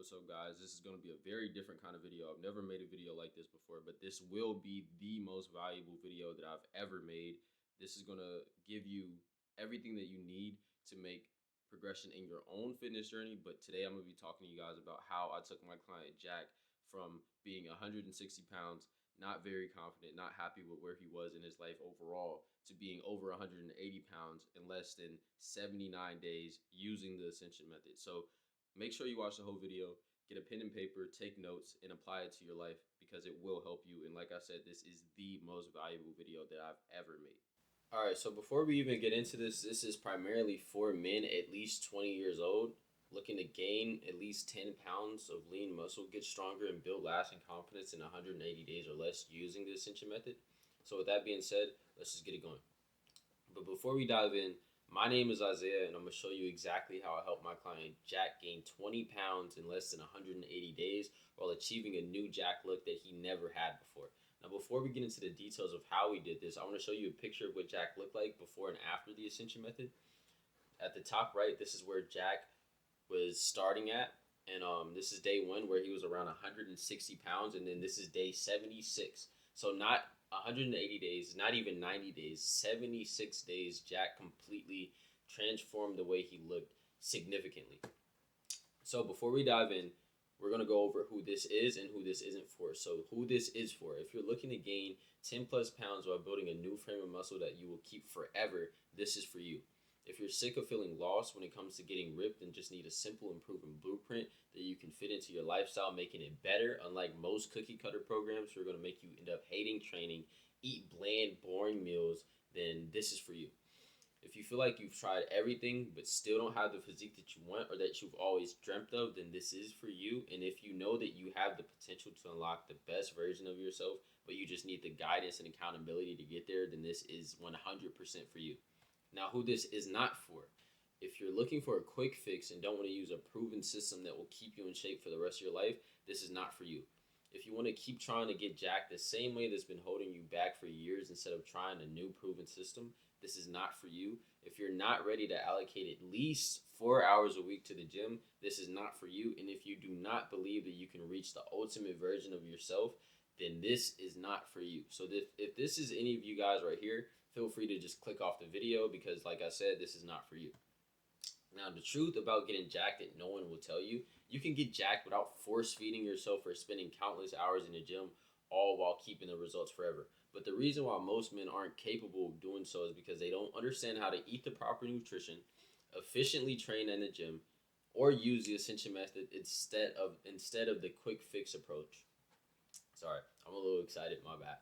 what's up, guys? This is going to be a very different kind of video. I've never made a video like this before, but this will be the most valuable video that I've ever made. This is going to give you everything that you need to make progression in your own fitness journey. But today I'm going to be talking to you guys about how I took my client Jack from being 160 pounds, not very confident, not happy with where he was in his life overall, to being over 180 pounds in less than 79 days using the Ascension Method. So make sure you watch the whole video, get a pen and paper, take notes, and apply it to your life because it will help you. And like I said, this is the most valuable video that I've ever made. All right, so before we even get into this, this is primarily for men at least 20 years old looking to gain at least 10 pounds of lean muscle, get stronger, and build lasting confidence in 180 days or less using the Ascension Method. So with that being said, let's just get it going. But before we dive in, my name is Isaiah, and I'm going to show you exactly how I helped my client Jack gain 20 pounds in less than 180 days while achieving a new Jack look that he never had before. Now, before we get into the details of how we did this, I want to show you a picture of what Jack looked like before and after the Ascension Method. At the top right, this is where Jack was starting at, and this is day one where he was around 160 pounds, and then this is day 76. So not 180 days, not even 90 days, 76 days, Jack completely transformed the way he looked significantly. So before we dive in, we're going to go over who this is and who this isn't for. So who this is for: if you're looking to gain 10 plus pounds while building a new frame of muscle that you will keep forever, this is for you. If you're sick of feeling lost when it comes to getting ripped and just need a simple improvement blueprint that you can fit into your lifestyle, making it better, unlike most cookie cutter programs who are going to make you end up hating training, eat bland, boring meals, then this is for you. If you feel like you've tried everything but still don't have the physique that you want or that you've always dreamt of, then this is for you. And if you know that you have the potential to unlock the best version of yourself, but you just need the guidance and accountability to get there, then this is 100% for you. Now, who this is not for: if you're looking for a quick fix and don't want to use a proven system that will keep you in shape for the rest of your life, this is not for you. If you want to keep trying to get jacked the same way that's been holding you back for years instead of trying a new proven system, this is not for you. If you're not ready to allocate at least 4 hours a week to the gym, this is not for you. And if you do not believe that you can reach the ultimate version of yourself, then this is not for you. So if this is any of you guys right here, feel free to just click off the video because, like I said, this is not for you. Now, the truth about getting jacked that no one will tell you: you can get jacked without force feeding yourself or spending countless hours in the gym, all while keeping the results forever. But the reason why most men aren't capable of doing so is because they don't understand how to eat the proper nutrition, efficiently train in the gym, or use the Ascension Method instead of the quick fix approach. Sorry, I'm a little excited, my bad.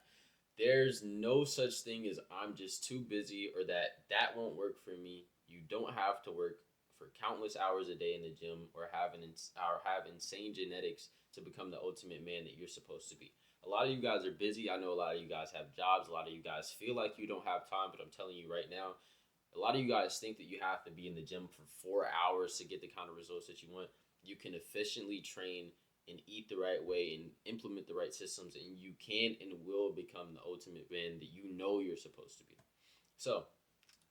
There's no such thing as "I'm just too busy" or that won't work for me. You don't have to work for countless hours a day in the gym or have insane genetics to become the ultimate man that you're supposed to be. A lot of you guys are busy. I know a lot of you guys have jobs. A lot of you guys feel like you don't have time, but I'm telling you right now, a lot of you guys think that you have to be in the gym for 4 hours to get the kind of results that you want. You can efficiently train and eat the right way and implement the right systems, and you can and will become the ultimate man that you know you're supposed to be. So,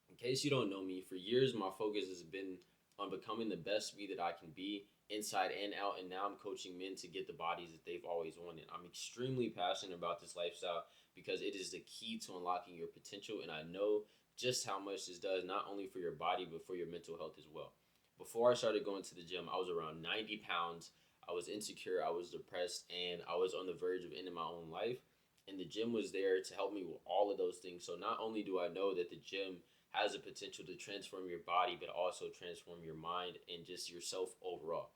in case you don't know me, for years my focus has been on becoming the best me that I can be, inside and out, and now I'm coaching men to get the bodies that they've always wanted. I'm extremely passionate about this lifestyle because it is the key to unlocking your potential, and I know just how much this does, not only for your body, but for your mental health as well. Before I started going to the gym, I was around 90 pounds. I was insecure, I was depressed, and I was on the verge of ending my own life. And the gym was there to help me with all of those things. So not only do I know that the gym has the potential to transform your body, but also transform your mind and just yourself overall.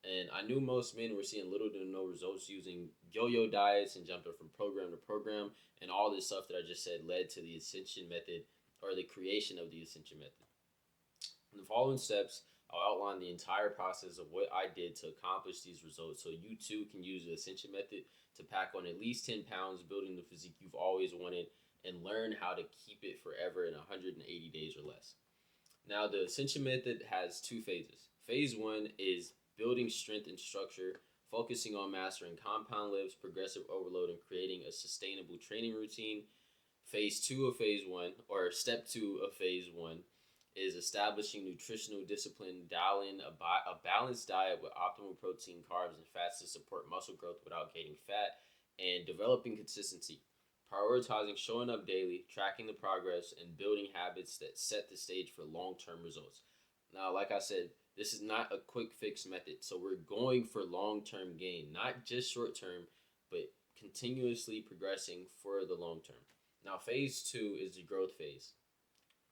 And I knew most men were seeing little to no results using yo-yo diets and jumping from program to program, and all this stuff that I just said led to the Ascension Method, or the creation of the Ascension Method. In the following steps, I'll outline the entire process of what I did to accomplish these results so you too can use the Ascension Method to pack on at least 10 pounds, building the physique you've always wanted, and learn how to keep it forever in 180 days or less. Now, the Ascension Method has 2 phases. Phase 1 is building strength and structure, focusing on mastering compound lifts, progressive overload, and creating a sustainable training routine. Phase 2 of Phase 1, or Step 2 of Phase 1, is establishing nutritional discipline, dialing a balanced diet with optimal protein, carbs, and fats to support muscle growth without gaining fat, and developing consistency, prioritizing showing up daily, tracking the progress, and building habits that set the stage for long-term results. Now, like I said, this is not a quick fix method. So we're going for long-term gain, not just short-term, but continuously progressing for the long term. Now, phase 2 is the growth phase.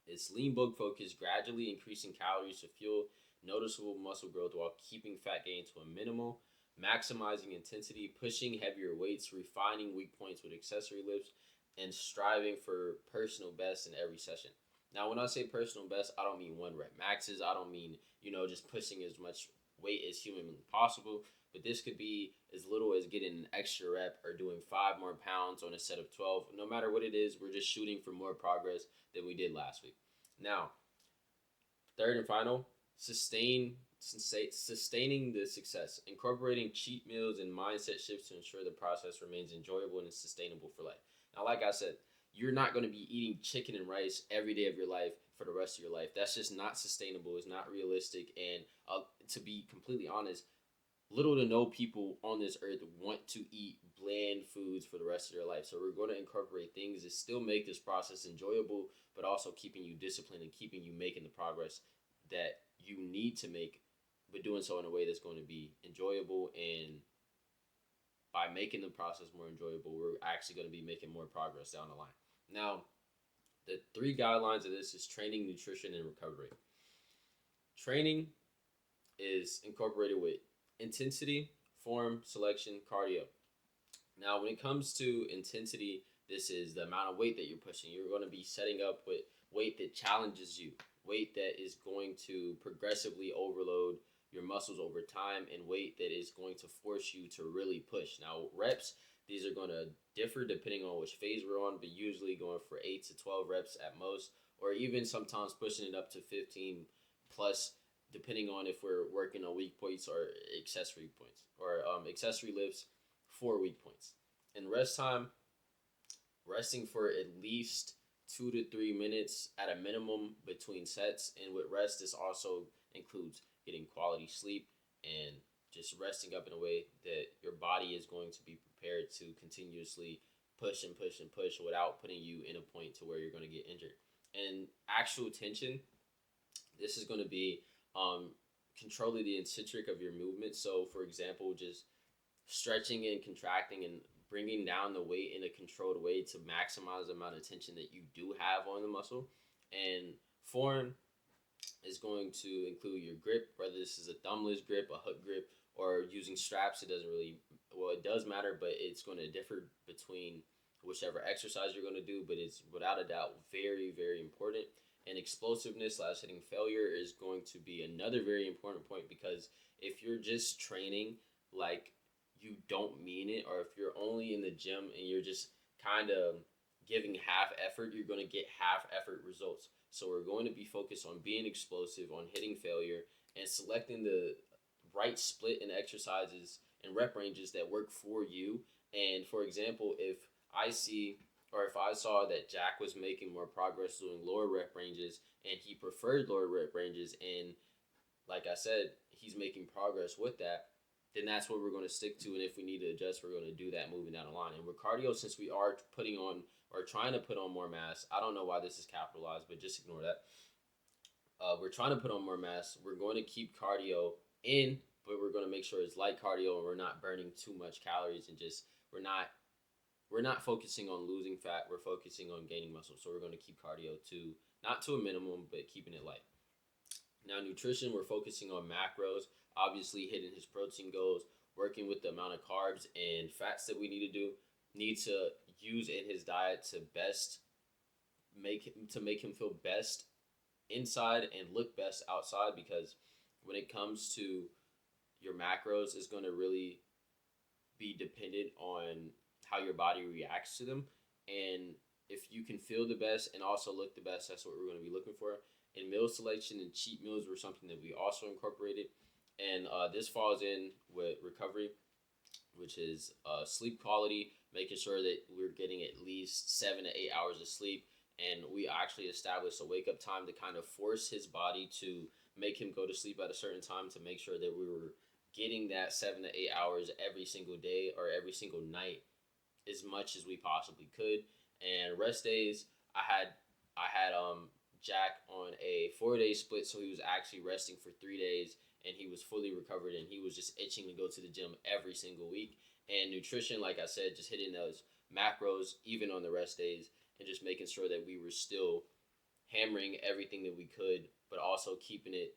It's lean bulk focus, gradually increasing calories to fuel noticeable muscle growth while keeping fat gain to a minimal, maximizing intensity, pushing heavier weights, refining weak points with accessory lifts, and striving for personal best in every session. Now, when I say personal best, I don't mean 1 rep maxes. I don't mean, just pushing as much weight as humanly possible. But this could be as little as getting an extra rep or doing 5 more pounds on a set of 12. No matter what it is, we're just shooting for more progress than we did last week. Now, third and final, sustaining the success, incorporating cheat meals and mindset shifts to ensure the process remains enjoyable and sustainable for life. Now, like I said, you're not going to be eating chicken and rice every day of your life for the rest of your life. That's just not sustainable. It's not realistic. And to be completely honest, little to no people on this earth want to eat bland foods for the rest of their life. So we're going to incorporate things that still make this process enjoyable, but also keeping you disciplined and keeping you making the progress that you need to make, but doing so in a way that's going to be enjoyable. And by making the process more enjoyable, we're actually going to be making more progress down the line. Now, the 3 guidelines of this is training, nutrition, and recovery. Training is incorporated with intensity, form, selection, cardio. Now, when it comes to intensity, this is the amount of weight that you're pushing. You're going to be setting up with weight that challenges you, weight that is going to progressively overload your muscles over time, and weight that is going to force you to really push. Now, reps, these are going to differ depending on which phase we're on, but usually going for 8 to 12 reps at most, or even sometimes pushing it up to 15 plus, depending on if we're working on weak points or accessory points, or accessory lifts for weak points. And rest time, resting for at least 2 to 3 minutes at a minimum between sets. And with rest, this also includes getting quality sleep and just resting up in a way that your body is going to be prepared to continuously push and push and push without putting you in a point to where you're going to get injured. And actual tension, this is going to be controlling the eccentric of your movement. So, for example, just stretching and contracting and bringing down the weight in a controlled way to maximize the amount of tension that you do have on the muscle. And form is going to include your grip, whether this is a thumbless grip, a hook grip, or using straps. It does matter, but it's going to differ between whichever exercise you're going to do, but it's without a doubt very, very important. And explosiveness / hitting failure is going to be another very important point, because if you're just training like you don't mean it, or if you're only in the gym and you're just kind of giving half effort, you're going to get half effort results. So we're going to be focused on being explosive, on hitting failure, and selecting the right split in exercises and rep ranges that work for you. And for example, if I saw that Jack was making more progress doing lower rep ranges and he preferred lower rep ranges, and like I said, he's making progress with that, then that's what we're going to stick to. And if we need to adjust, we're going to do that moving down the line. And with cardio, since we are putting on or trying to put on more mass, I don't know why this is capitalized, but just ignore that. We're trying to put on more mass. We're going to keep cardio in, but we're going to make sure it's light cardio and we're not burning too much calories, and just we're not focusing on losing fat. We're focusing on gaining muscle. So we're going to keep cardio not to a minimum, but keeping it light. Now, nutrition, we're focusing on macros, obviously hitting his protein goals, working with the amount of carbs and fats that we need to use in his diet to make him feel best inside and look best outside. Because when it comes to your macros, it's going to really be dependent on how your body reacts to them. And if you can feel the best and also look the best, that's what we're going to be looking for. And meal selection and cheat meals were something that we also incorporated. And this falls in with recovery, which is sleep quality, making sure that we're getting at least 7 to 8 hours of sleep, and we actually established a wake up time to kind of force his body to make him go to sleep at a certain time to make sure that we were getting that 7 to 8 hours every single day or every single night as much as we possibly could. And rest days, I had Jack on a 4 day split, so he was actually resting for 3 days, and he was fully recovered, and he was just itching to go to the gym every single week. And nutrition, like I said, just hitting those macros even on the rest days, and just making sure that we were still hammering everything that we could, but also keeping it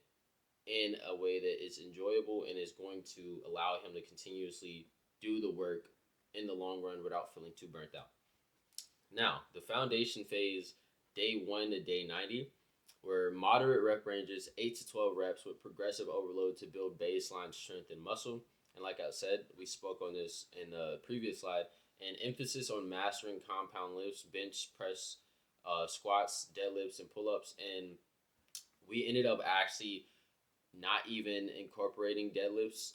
in a way that is enjoyable and is going to allow him to continuously do the work in the long run without feeling too burnt out. Now, the foundation phase, day 1 to day 90, were moderate rep ranges, 8 to 12 reps with progressive overload to build baseline strength and muscle. And like I said, we spoke on this in the previous slide, and emphasis on mastering compound lifts, bench press, squats, deadlifts, and pull-ups. And we ended up actually not even incorporating deadlifts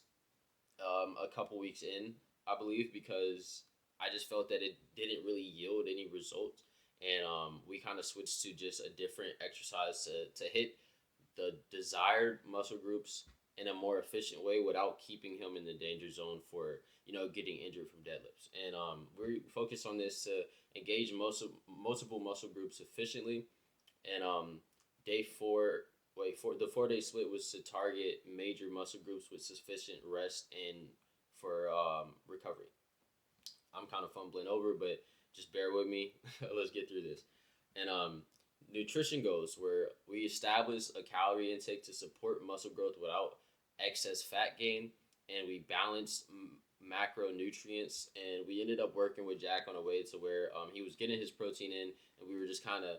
a couple weeks in, I believe, because I just felt that it didn't really yield any results. And we kind of switched to just a different exercise to hit the desired muscle groups in a more efficient way without keeping him in the danger zone for, getting injured from deadlifts. And we focused on this to engage multiple muscle groups efficiently. And day four, the 4 day split was to target major muscle groups with sufficient rest and for recovery. I'm kind of fumbling over, but just bear with me. Let's get through this. And nutrition goals, where we establish a calorie intake to support muscle growth without excess fat gain, and we balanced macronutrients. And we ended up working with Jack on a way to where he was getting his protein in, and we were just kind of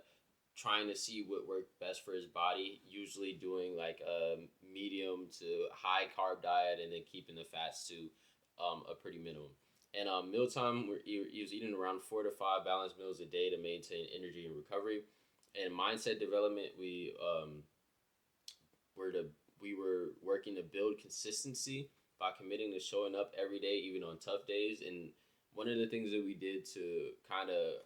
trying to see what worked best for his body, usually doing like a medium to high carb diet and then keeping the fats to a pretty minimum. And mealtime, he was eating around 4 to 5 balanced meals a day to maintain energy and recovery. And mindset development, we were working to build consistency by committing to showing up every day, even on tough days. And one of the things that we did to kind of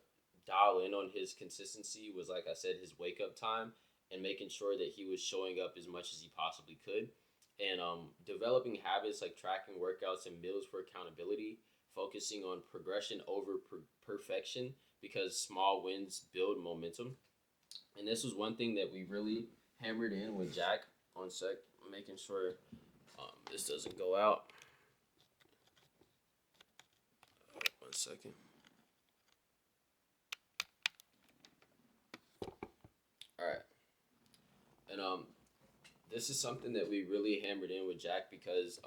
dial in on his consistency was, like I said, his wake up time and making sure that he was showing up as much as he possibly could. And developing habits like tracking workouts and meals for accountability, focusing on progression over perfection, because small wins build momentum. And this was one thing that we really hammered in with Jack on sec, making sure this doesn't go out. 1 second. All right. And this is something that we really hammered in with Jack because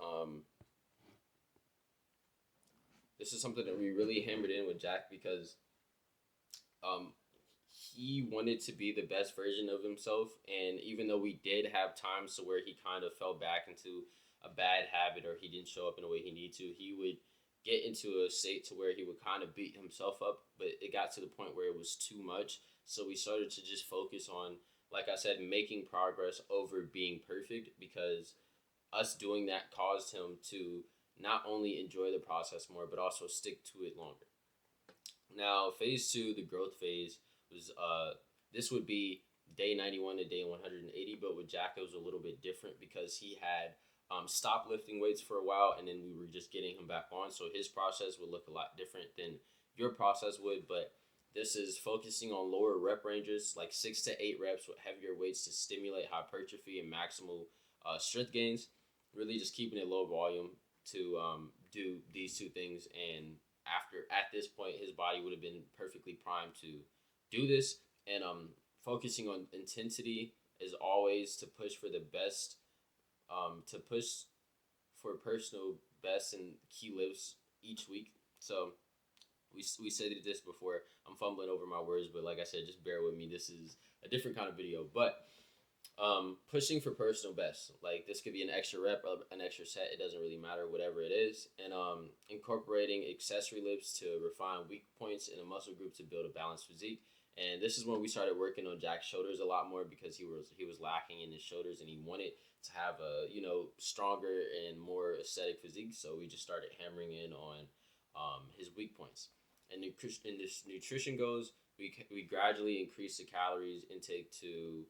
he wanted to be the best version of himself. And even though we did have times to where he kind of fell back into a bad habit or he didn't show up in the way he needed to, he would get into a state to where he would kind of beat himself up. But it got to the point where it was too much. So we started to just focus on, like I said, making progress over being perfect, because us doing that caused him to not only enjoy the process more, but also stick to it longer. Now, phase 2, the growth phase, was this would be day 91 to day 180, but with Jack, it was a little bit different because he had stopped lifting weights for a while, and then we were just getting him back on. So his process would look a lot different than your process would, but this is focusing on lower rep ranges, like 6 to 8 reps with heavier weights to stimulate hypertrophy and maximal strength gains. Really just keeping it low volume to do these two things. And at this point, his body would have been perfectly primed to do this. And focusing on intensity is always to push for the best, to push for personal best and key lifts each week. So we said this before. I'm fumbling over my words, but like I said, just bear with me. This is a different kind of video, but pushing for personal best. Like this could be an extra rep, an extra set. It doesn't really matter, whatever it is. And incorporating accessory lifts to refine weak points in a muscle group to build a balanced physique. And this is when we started working on Jack's shoulders a lot more, because he was lacking in his shoulders and he wanted to have a stronger and more aesthetic physique. So we just started hammering in on his weak points. And this nutrition goes, we gradually increased the calories intake to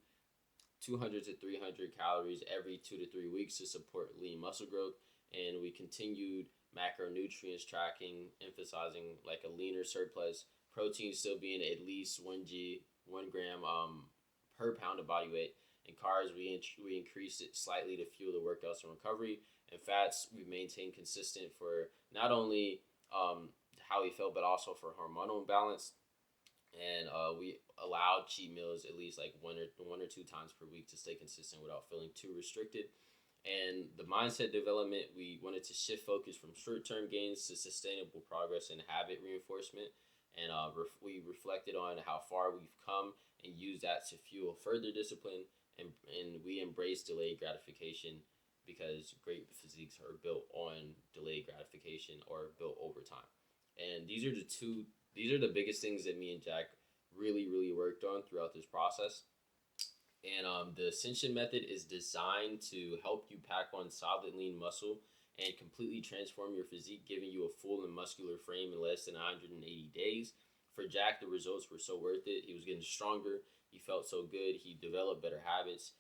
200 to 300 calories every 2 to 3 weeks to support lean muscle growth. And we continued macronutrients tracking, emphasizing like a leaner surplus, protein still being at least 1 gram per pound of body weight. And carbs, we increased it slightly to fuel the workouts and recovery. And fats, we maintained consistent for not only how we felt, but also for hormonal balance. And we allowed cheat meals at least like one or two times per week to stay consistent without feeling too restricted. And the mindset development, we wanted to shift focus from short-term gains to sustainable progress and habit reinforcement. And we reflected on how far we've come and used that to fuel further discipline. And we embraced delayed gratification because great physiques are built on delayed gratification or built over time. And these are the biggest things that me and Jack really worked on throughout this process. And the Ascension Method is designed to help you pack on solid lean muscle and completely transform your physique, giving you a full and muscular frame in less than 180 days. For Jack, the results were so worth it. He was getting stronger. He felt so good. He developed better habits,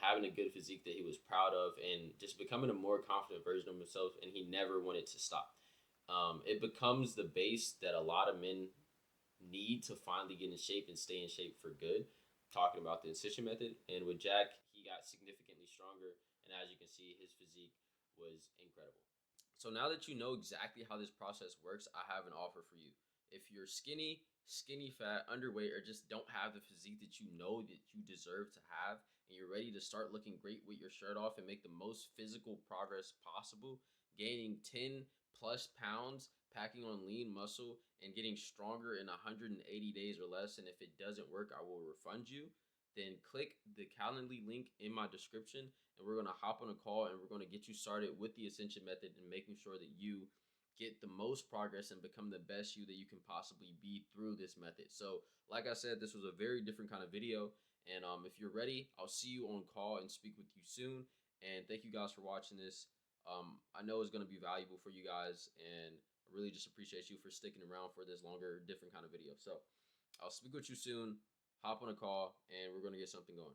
having a good physique that he was proud of, and just becoming a more confident version of himself. And he never wanted to stop. It becomes the base that a lot of men need to finally get in shape and stay in shape for good. Talking about the Ascension Method, and with Jack, he got significantly stronger, and as you can see, his physique was incredible. So now that you know exactly how this process works, I have an offer for you. If you're skinny fat, underweight, or just don't have the physique that you know that you deserve to have, and you're ready to start looking great with your shirt off and make the most physical progress possible, gaining 10 plus pounds, packing on lean muscle, and getting stronger in 180 days or less, and if it doesn't work, I will refund you, then click the Calendly link in my description, and we're going to hop on a call, and we're going to get you started with the Ascension Method and making sure that you get the most progress and become the best you that you can possibly be through this method. So like I said, this was a very different kind of video, and if you're ready, I'll see you on call and speak with you soon. And thank you guys for watching this. I know it's going to be valuable for you guys, and I really just appreciate you for sticking around for this longer, different kind of video. So I'll speak with you soon. Hop on a call, and we're going to get something going.